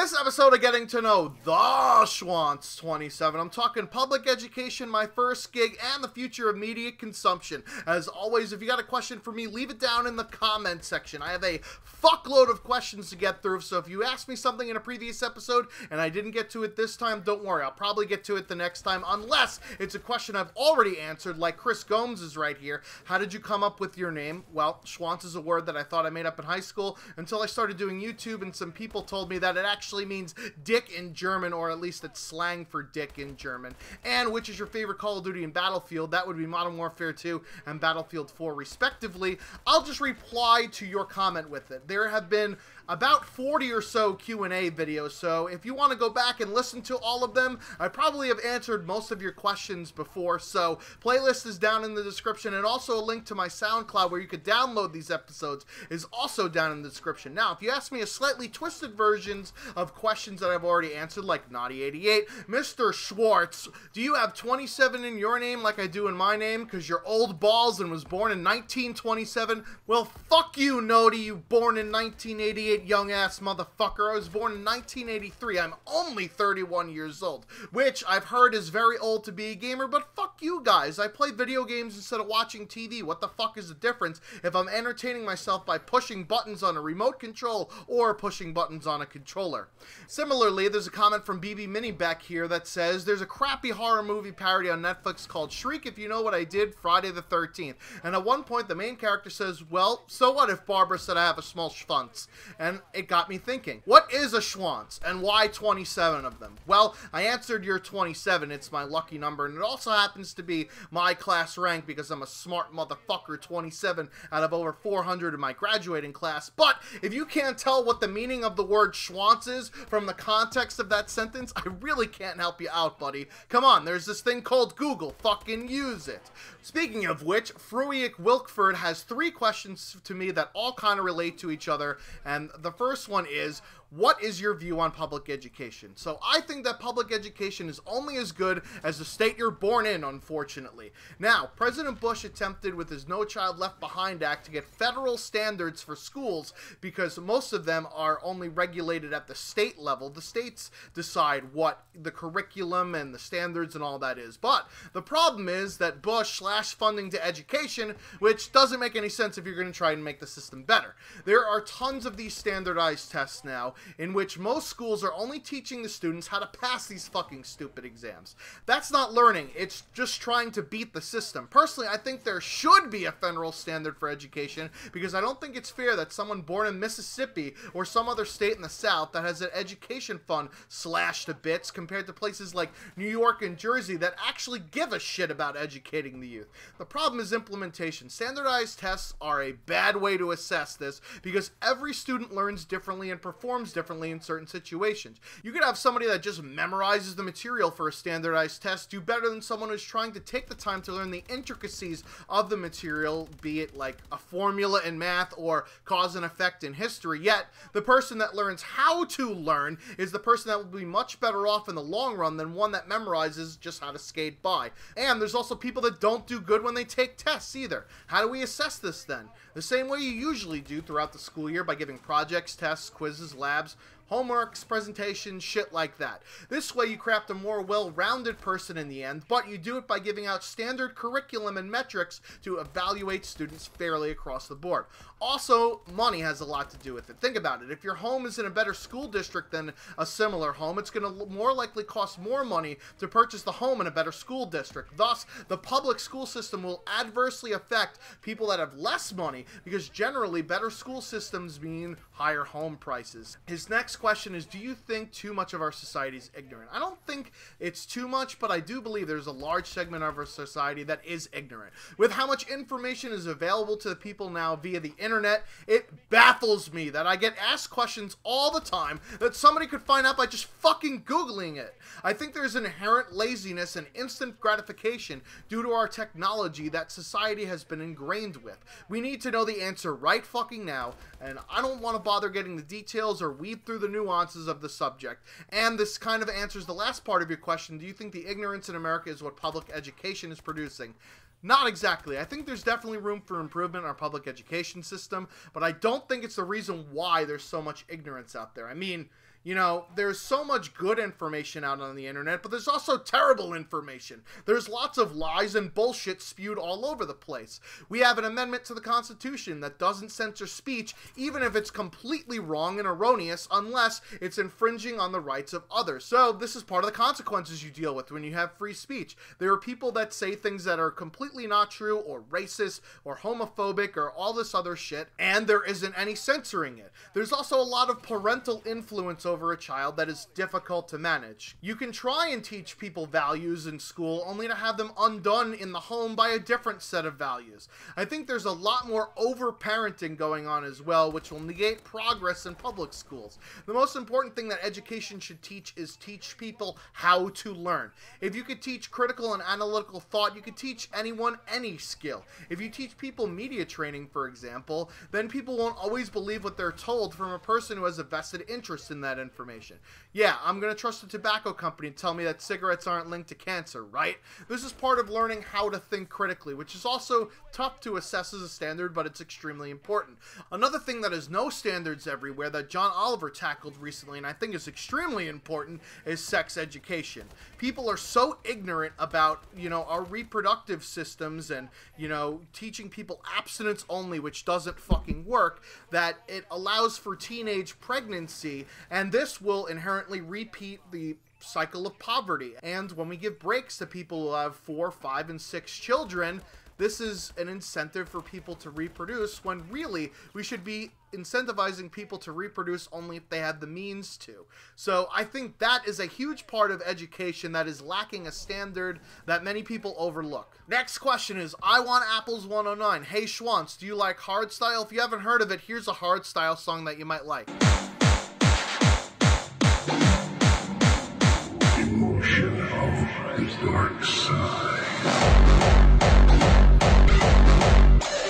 This episode of Getting to Know the TS27, I'm talking public education, my first gig, and the future of media consumption. As always, if you got a question for me, leave it down in the comment section. I have a fuckload of questions to get through, so if you asked me something in a previous episode and I didn't get to it this time, don't worry, I'll probably get to it the next time, unless it's a question I've already answered, like Chris Gomes is right here. How did you come up with your name? Well, Schwanz is a word that I thought I made up in high school until I started doing YouTube, and some people told me that it actually means dick in German, or at least it's slang for dick in German. And which is your favorite Call of Duty and Battlefield? That would be Modern Warfare 2 and Battlefield 4 respectively. I'll just reply to your comment with it. There have been about 40 or so Q&A videos, so if you want to go back and listen to all of them, I probably have answered most of your questions before, so playlist is down in the description, and also a link to my SoundCloud where you could download these episodes is also down in the description. Now, if you ask me a slightly twisted versions of questions that I've already answered, like Naughty88, Mr. Schwartz, do you have 27 in your name like I do in my name because you're old balls and was born in 1927? Well, fuck you, Nody, you born in 1988. Young ass motherfucker. I was born in 1983. I'm only 31 years old, which I've heard is very old to be a gamer, but fuck you guys. I play video games instead of watching TV. What the fuck is the difference if I'm entertaining myself by pushing buttons on a remote control or pushing buttons on a controller? Similarly, there's a comment from BB Mini back here that says, there's a crappy horror movie parody on Netflix called Shriek If You Know What I Did, Friday the 13th. And at one point, the main character says, well, so what if Barbara said I have a small schwanz? And it got me thinking, what is a schwanz and why 27 of them? Well, I answered your 27, it's my lucky number, and it also happens to be my class rank because I'm a smart motherfucker, 27 out of over 400 in my graduating class. But if you can't tell what the meaning of the word schwanz is from the context of that sentence, I really can't help you out, buddy. Come on, there's this thing called Google, fucking use it. Speaking of which, Fruiak Wilkford has 3 questions to me that all kind of relate to each other, and the first one is, what is your view on public education? So I think that public education is only as good as the state you're born in, unfortunately. Now, President Bush attempted with his No Child Left Behind Act to get federal standards for schools because most of them are only regulated at the state level. The states decide what the curriculum and the standards and all that is. But the problem is that Bush slashed funding to education, which doesn't make any sense if you're going to try and make the system better. There are tons of these standardized tests now, in which most schools are only teaching the students how to pass these fucking stupid exams. That's not learning, it's just trying to beat the system. Personally, I think there should be a federal standard for education because I don't think it's fair that someone born in Mississippi or some other state in the South that has an education fund slashed to bits compared to places like New York and Jersey that actually give a shit about educating the youth. The problem is implementation. Standardized tests are a bad way to assess this because every student learns differently and performs differently in certain situations. You could have somebody that just memorizes the material for a standardized test do better than someone who's trying to take the time to learn the intricacies of the material, be it like a formula in math or cause and effect in history. Yet, the person that learns how to learn is the person that will be much better off in the long run than one that memorizes just how to skate by. And there's also people that don't do good when they take tests either. How do we assess this then? The same way you usually do throughout the school year, by giving projects, tests, quizzes, labs, homeworks, presentations, shit like that. This way you craft a more well-rounded person in the end, but you do it by giving out standard curriculum and metrics to evaluate students fairly across the board. Also, money has a lot to do with it. Think about it. If your home is in a better school district than a similar home, it's going to more likely cost more money to purchase the home in a better school district. Thus, the public school system will adversely affect people that have less money because generally better school systems mean higher home prices. His next question is, do you think too much of our society is ignorant? I don't think it's too much, but I do believe there's a large segment of our society that is ignorant. With how much information is available to the people now via the internet, it baffles me that I get asked questions all the time that somebody could find out by just fucking Googling it. I think there's inherent laziness and instant gratification due to our technology that society has been ingrained with. We need to know the answer right fucking now, and I don't want to bother getting the details or weed through the nuances of the subject. And this kind of answers the last part of your question. Do you think the ignorance in America is what public education is producing? Not exactly. I think there's definitely room for improvement in our public education system, but I don't think it's the reason why there's so much ignorance out there. I mean, You know, there's so much good information out on the internet, but there's also terrible information. There's lots of lies and bullshit spewed all over the place. We have an amendment to the Constitution that doesn't censor speech, even if it's completely wrong and erroneous, unless it's infringing on the rights of others. So this is part of the consequences you deal with when you have free speech. There are people that say things that are completely not true, or racist, or homophobic, or all this other shit, and there isn't any censoring it. There's also a lot of parental influence over a child that is difficult to manage. You can try and teach people values in school only to have them undone in the home by a different set of values. I think there's a lot more overparenting going on as well, which will negate progress in public schools. The most important thing that education should teach is teach people how to learn. If you could teach critical and analytical thought, you could teach anyone any skill. If you teach people media training, for example, then people won't always believe what they're told from a person who has a vested interest in that information. Yeah, I'm going to trust a tobacco company to tell me that cigarettes aren't linked to cancer, right? This is part of learning how to think critically, which is also tough to assess as a standard, but it's extremely important. Another thing that is no standards everywhere that John Oliver tackled recently, and I think is extremely important, is sex education. People are so ignorant about, you know, our reproductive systems and, you know, teaching people abstinence only, which doesn't fucking work, that it allows for teenage pregnancy, and this will inherently repeat the cycle of poverty. And when we give breaks to people who have 4, 5, and 6 children, this is an incentive for people to reproduce, when really we should be incentivizing people to reproduce only if they have the means to. So I think that is a huge part of education that is lacking a standard that many people overlook. Next question is, I Want Apples 109. Hey Schwantz, do you like Hardstyle? If you haven't heard of it, here's a Hardstyle song that you might like. Emotion of the dark side.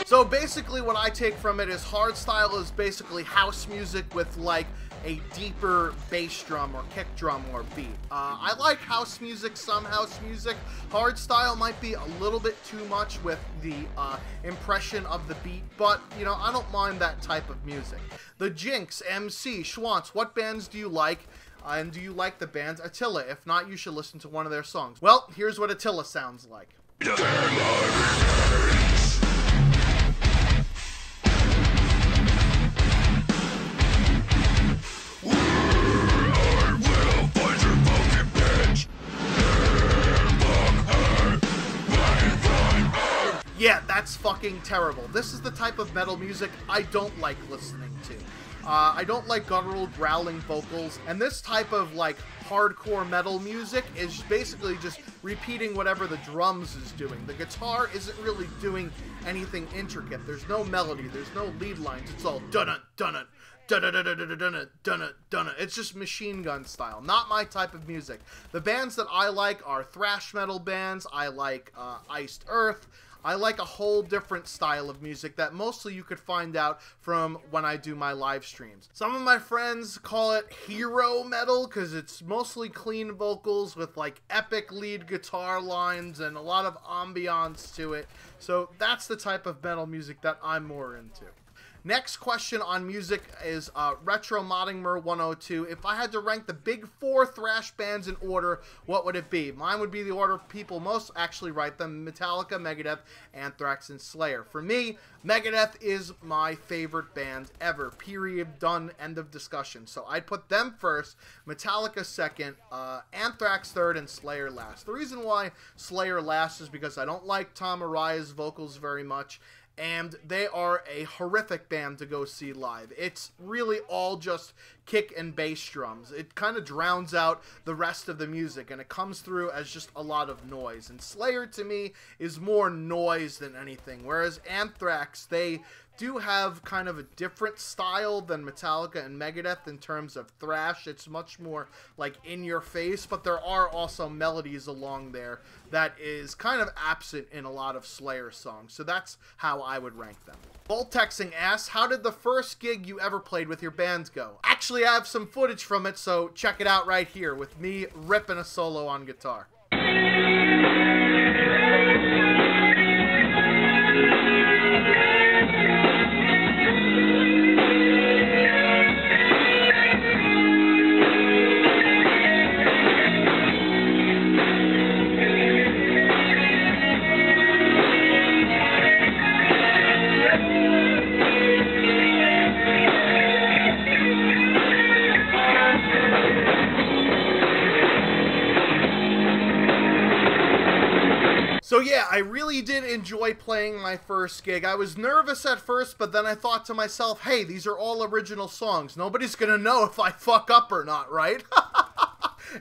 So basically what I take from it is hardstyle is basically house music with like a deeper bass drum or kick drum or beat. I like house music, some house music. Hardstyle might be a little bit too much with the impression of the beat, but you know, I don't mind that type of music. The Jinx, MC, Schwantz, what bands do you like? And do you like the band Attila? If not, you should listen to one of their songs. Well, here's what Attila sounds like. Yeah, that's fucking terrible. This is the type of metal music I don't like listening to. I don't like guttural, growling vocals, and this type of, like, hardcore metal music is basically just repeating whatever the drums is doing. The guitar isn't really doing anything intricate. There's no melody, there's no lead lines, it's all dun-dun, dun-dun, dun-dun-dun-dun-dun-dun, dun-dun, dun-dun. It's just machine gun style, not my type of music. The bands that I like are thrash metal bands. I like Iced Earth. I like a whole different style of music that mostly you could find out from when I do my live streams. Some of my friends call it hero metal because it's mostly clean vocals with like epic lead guitar lines and a lot of ambiance to it. So that's the type of metal music that I'm more into. Next question on music is Retro Moddingmer 102. If I had to rank the big 4 thrash bands in order, what would it be? Mine would be the order people most actually write them: Metallica, Megadeth, Anthrax, and Slayer. For me, Megadeth is my favorite band ever. Period. Done. End of discussion. So I'd put them first, Metallica second, Anthrax third, and Slayer last. The reason why Slayer last is because I don't like Tom Araya's vocals very much, and they are a horrific band to go see live. It's really all just kick and bass drums. It kind of drowns out the rest of the music, and it comes through as just a lot of noise. And Slayer, to me, is more noise than anything, whereas Anthrax, they do have kind of a different style than Metallica and Megadeth in terms of thrash. It's much more like in your face, but there are also melodies along there that is kind of absent in a lot of Slayer songs. So that's how I would rank them. Voltexing asks, how did the first gig you ever played with your band go? Actually, I have some footage from it, so check it out right here with me ripping a solo on guitar. So yeah, I really did enjoy playing my first gig. I was nervous at first, but then I thought to myself, hey, these are all original songs. Nobody's gonna know if I fuck up or not, right?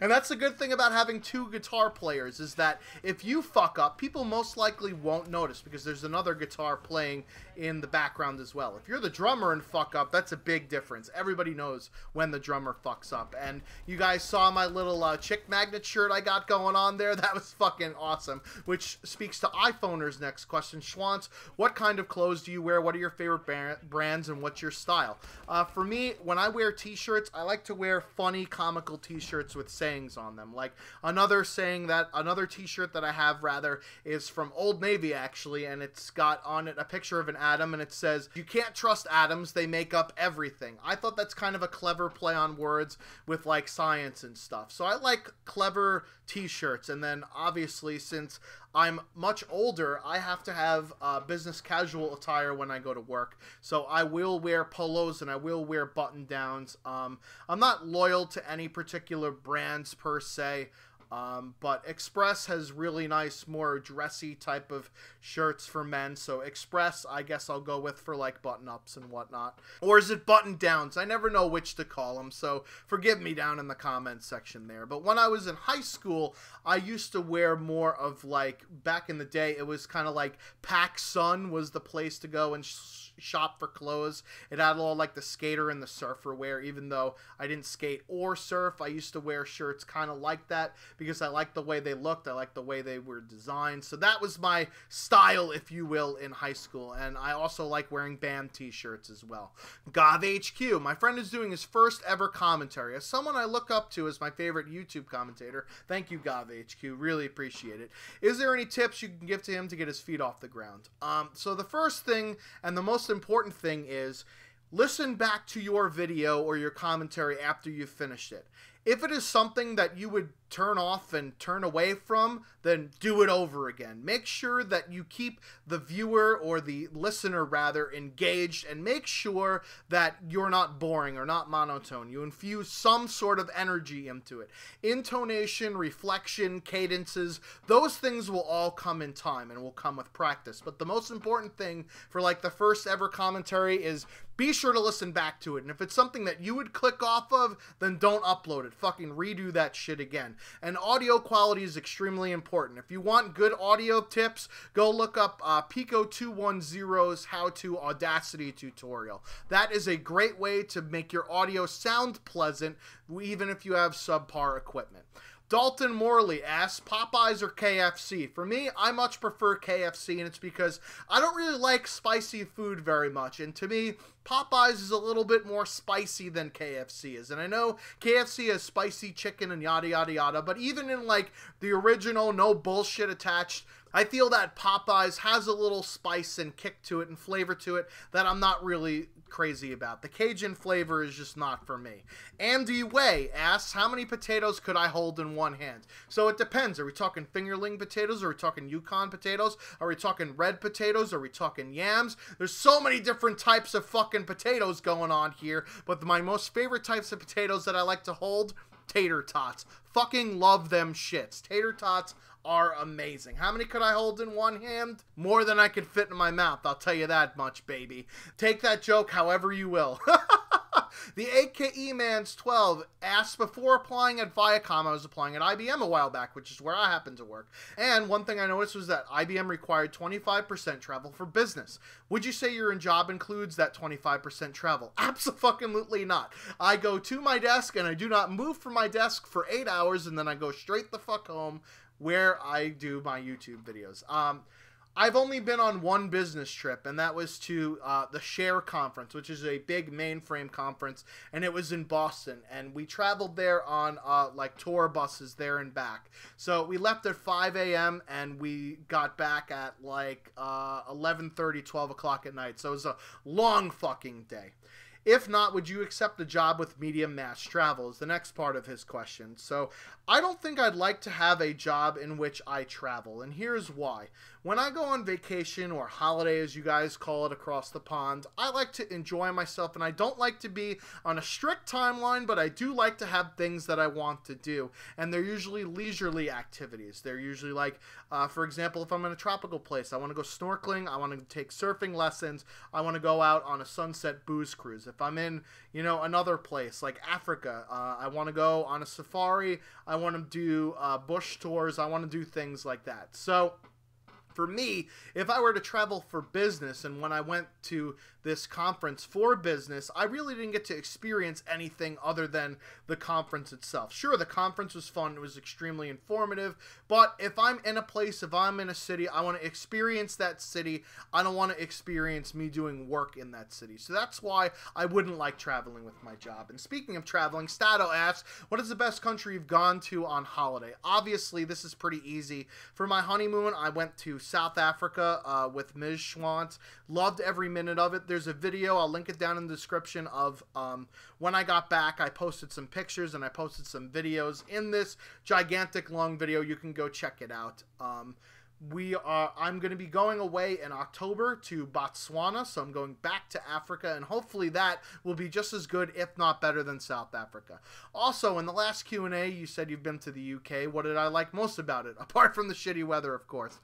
And that's the good thing about having two guitar players, is that if you fuck up, people most likely won't notice because there's another guitar playing in the background as well. If you're the drummer and fuck up, that's a big difference. Everybody knows when the drummer fucks up. And you guys saw my little chick magnet shirt I got going on there. That was fucking awesome, which speaks to iPhoneers' next question. Schwantz, what kind of clothes do you wear? What are your favorite brands and what's your style? For me, when I wear t-shirts, I like to wear funny, comical t-shirts with sayings on them. Like another t-shirt that I have rather is from Old Navy actually, and it's got on it a picture of an atom and it says, "You can't trust atoms, they make up everything." I thought that's kind of a clever play on words with like science and stuff. So I like clever t-shirts. And then obviously, since I'm much older, I have to have business casual attire when I go to work. So I will wear polos and I will wear button downs. I'm not loyal to any particular brands per se. But Express has really nice, more dressy type of shirts for men. So Express, I guess I'll go with for like button-ups and whatnot. Or is it button-downs? I never know which to call them. So forgive me down in the comments section there. But when I was in high school, I used to wear more of like, back in the day, it was kind of like PacSun was the place to go and shop for clothes. It had all like the skater and the surfer wear. Even though I didn't skate or surf, I used to wear shirts kind of like that because I liked the way they looked. I liked the way they were designed. So that was my style, if you will, in high school. And I also like wearing band t-shirts as well. GovHQ, my friend is doing his first ever commentary. As someone I look up to as my favorite YouTube commentator, thank you, GovHQ. Really appreciate it. Is there any tips you can give to him to get his feet off the ground? So the first thing and the most important thing is listen back to your video or your commentary after you've finished it. If it is something that you would turn off and turn away from, then do it over again. Make sure that you keep the viewer or the listener rather engaged, and make sure that you're not boring or not monotone. You infuse some sort of energy into it. Intonation, reflection, cadences, those things will all come in time and will come with practice. But the most important thing for like the first ever commentary is be sure to listen back to it. And if it's something that you would click off of, then don't upload it. Fucking redo that shit again. And audio quality is extremely important. If you want good audio tips, go look up Pico210's How to Audacity tutorial. That is a great way to make your audio sound pleasant, even if you have subpar equipment. Dalton Morley asks, Popeyes or KFC? For me, I much prefer KFC, and it's because I don't really like spicy food very much. And to me, Popeyes is a little bit more spicy than KFC is. And I know KFC has spicy chicken and yada, yada, yada. But even in like the original, no bullshit attached, I feel that Popeyes has a little spice and kick to it and flavor to it that I'm not really crazy about. The Cajun flavor is just not for me. Andy Way asks, how many potatoes could I hold in one hand? So it depends. Are we talking fingerling potatoes? Are we talking Yukon potatoes? Are we talking red potatoes? Are we talking yams? There's so many different types of fucking potatoes going on here, but my most favorite types of potatoes that I like to hold, tater tots. Fucking love them shits. Tater tots are amazing. How many could I hold in one hand? More than I could fit in my mouth, I'll tell you that much, baby. Take that joke however you will. The AKE Mans 12 asks, before applying at Viacom, I was applying at IBM a while back, which is where I happen to work. And one thing I noticed was that IBM required 25% travel for business. Would you say your job includes that 25% travel? Absolutely not. I go to my desk and I do not move from my desk for 8 hours, and then I go straight the fuck home where I do my YouTube videos. I've only been on one business trip, and that was to the Share Conference, which is a big mainframe conference, and it was in Boston. And we traveled there on like tour buses there and back. So we left at 5 a.m. and we got back at like 11:30, 12 o'clock at night. So it was a long fucking day. If not, would you accept a job with medium mass travel is the next part of his question. So I don't think I'd like to have a job in which I travel, and here's why. When I go on vacation, or holiday as you guys call it across the pond, I like to enjoy myself, and I don't like to be on a strict timeline, but I do like to have things that I want to do, and they're usually leisurely activities. They're usually like, for example, if I'm in a tropical place, I want to go snorkeling, I want to take surfing lessons, I want to go out on a sunset booze cruise. If I'm in, another place like Africa, I want to go on a safari, I want to do bush tours, I want to do things like that. So for me, if I were to travel for business, and when I went to this conference for business, I really didn't get to experience anything other than the conference itself. Sure, the conference was fun, it was extremely informative, but if I'm in a place, if I'm in a city, I want to experience that city. I don't want to experience me doing work in that city. So that's why I wouldn't like traveling with my job. And speaking of traveling, Stato asks, what is the best country you've gone to on holiday? Obviously, this is pretty easy. For my honeymoon, I went to South Africa with Ms. Schwantz. Loved every minute of it. There's a video, I'll link it down in the description, of when I got back. I posted some pictures and I posted some videos in this gigantic long video. You can go check it out. I'm going to be going away in October to Botswana, so I'm going back to Africa, and hopefully that will be just as good, if not better, than South Africa. Also, in the last Q&A, you said you've been to the UK. What did I like most about it? Apart from the shitty weather, of course.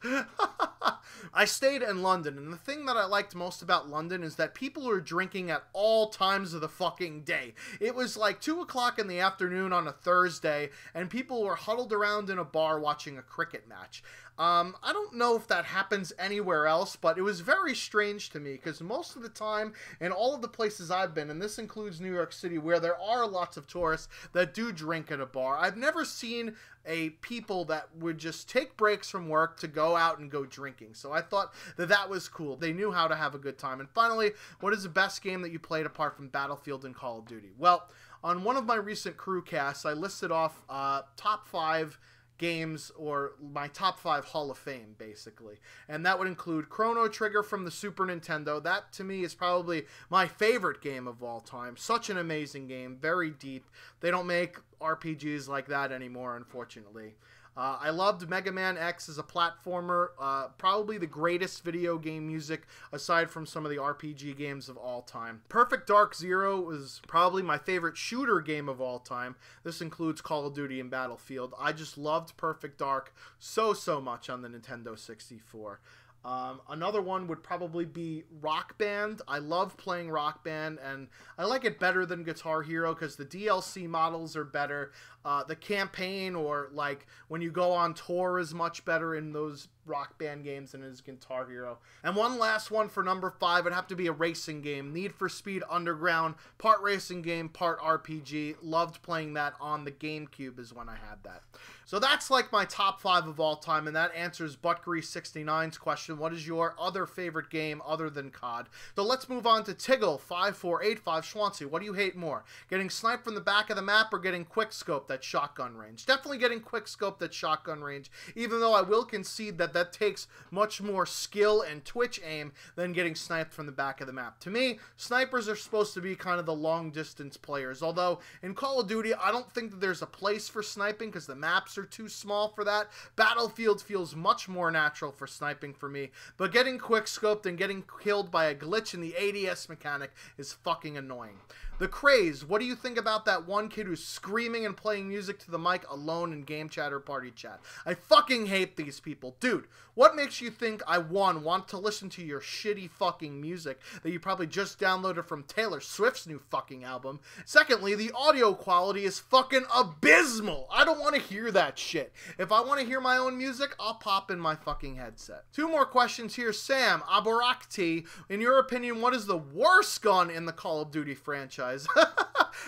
I stayed in London, and the thing that I liked most about London is that people are drinking at all times of the fucking day. It was like 2 o'clock in the afternoon on a Thursday, and people were huddled around in a bar watching a cricket match. I don't know if that happens anywhere else, but it was very strange to me, because most of the time in all of the places I've been, and this includes New York City, where there are lots of tourists that do drink at a bar, I've never seen a people that would just take breaks from work to go out and go drinking. So I thought that that was cool. They knew how to have a good time. And finally, what is the best game that you played apart from Battlefield and Call of Duty? Well, on one of my recent crew casts, I listed off top 5 games, or my top 5 Hall of Fame, basically. And that would include Chrono Trigger from the Super Nintendo. That, to me, is probably my favorite game of all time. Such an amazing game, very deep. They don't make RPGs like that anymore, unfortunately. I loved Mega Man X as a platformer, probably the greatest video game music aside from some of the RPG games of all time. Perfect Dark Zero was probably my favorite shooter game of all time. This includes Call of Duty and Battlefield. I just loved Perfect Dark so much on the Nintendo 64. Another one would probably be Rock Band. I love playing Rock Band, and I like it better than Guitar Hero because the DLC models are better. The campaign, or like when you go on tour, is much better in those Rock Band games than it is Guitar Hero. And one last one for number 5 would have to be a racing game. Need for Speed Underground, part racing game, part RPG. Loved playing that on the GameCube is when I had that. So that's like my top 5 of all time, and that answers Buttgrease69's question, what is your other favorite game other than COD? So let's move on to Tiggle5485 Schwancy. What do you hate more? Getting sniped from the back of the map or getting quick-scoped at shotgun range? Definitely getting quick-scoped at shotgun range, even though I will concede that that takes much more skill and twitch aim than getting sniped from the back of the map. To me, snipers are supposed to be kind of the long-distance players, although in Call of Duty, I don't think that there's a place for sniping because the maps are too small for that. Battlefield feels much more natural for sniping for me, but getting quick-scoped and getting killed by a glitch in the ADS mechanic is fucking annoying. The Craze, what do you think about that one kid who's screaming and playing music to the mic alone in game chat or party chat? I fucking hate these people. Dude, what makes you think I, one, want to listen to your shitty fucking music that you probably just downloaded from Taylor Swift's new fucking album? Secondly, the audio quality is fucking abysmal. I don't want to hear that shit. If I want to hear my own music, I'll pop in my fucking headset. 2 more questions here. Sam Aborakti, in your opinion, what is the worst gun in the Call of Duty franchise?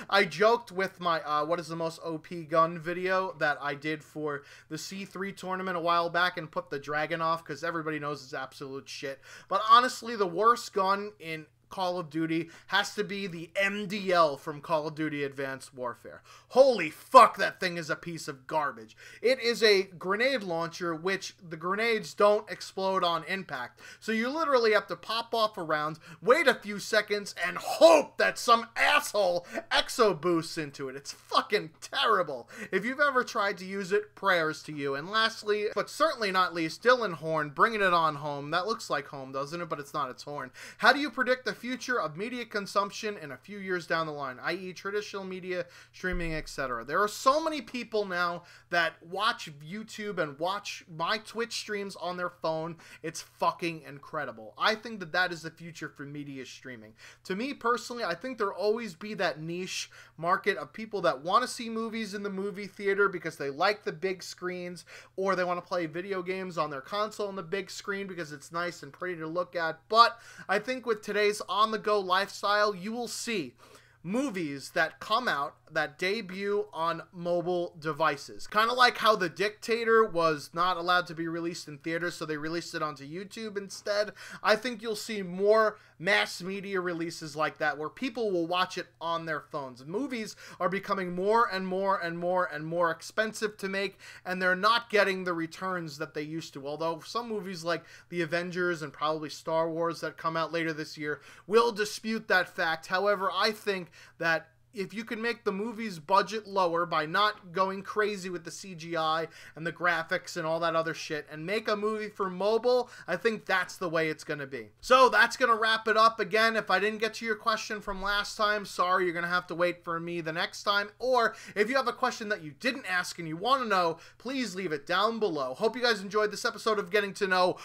I joked with my what is the most OP gun video that I did for the C3 tournament a while back and put the dragon off because everybody knows it's absolute shit. But honestly, the worst gun in Call of Duty has to be the MDL from Call of Duty Advanced Warfare. Holy fuck, that thing is a piece of garbage. It is a grenade launcher, which the grenades don't explode on impact. So you literally have to pop off a round, wait a few seconds, and hope that some asshole exo boosts into it. It's fucking terrible. If you've ever tried to use it, prayers to you. And lastly, but certainly not least, Dylan Horn, bringing it on home. That looks like home, doesn't it? But it's not, it's Horn. How do you predict the future of media consumption in a few years down the line, i.e. traditional media, streaming, etc.? There are so many people now that watch YouTube and watch my Twitch streams on their phone. It's fucking incredible. I think that that is the future for media streaming. To me personally, I think there'll always be that niche market of people that want to see movies in the movie theater because they like the big screens, or they want to play video games on their console on the big screen because it's nice and pretty to look at. But I think with today's on-the-go lifestyle, you will see movies that come out that debut on mobile devices. Kind of like how The Dictator was not allowed to be released in theaters, so they released it onto YouTube instead. I think you'll see more mass media releases like that where people will watch it on their phones. Movies are becoming more and more and more and more expensive to make, and they're not getting the returns that they used to. Although some movies like The Avengers and probably Star Wars that come out later this year will dispute that fact. However, I think that if you can make the movie's budget lower by not going crazy with the CGI and the graphics and all that other shit and make a movie for mobile, I think that's the way it's going to be. So that's going to wrap it up. Again, if I didn't get to your question from last time, sorry, you're going to have to wait for me the next time. Or if you have a question that you didn't ask and you want to know, please leave it down below. Hope you guys enjoyed this episode of getting to know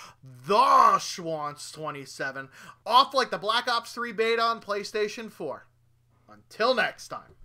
the Schwantz27 off like the Black Ops 3 beta on PlayStation 4. Until next time.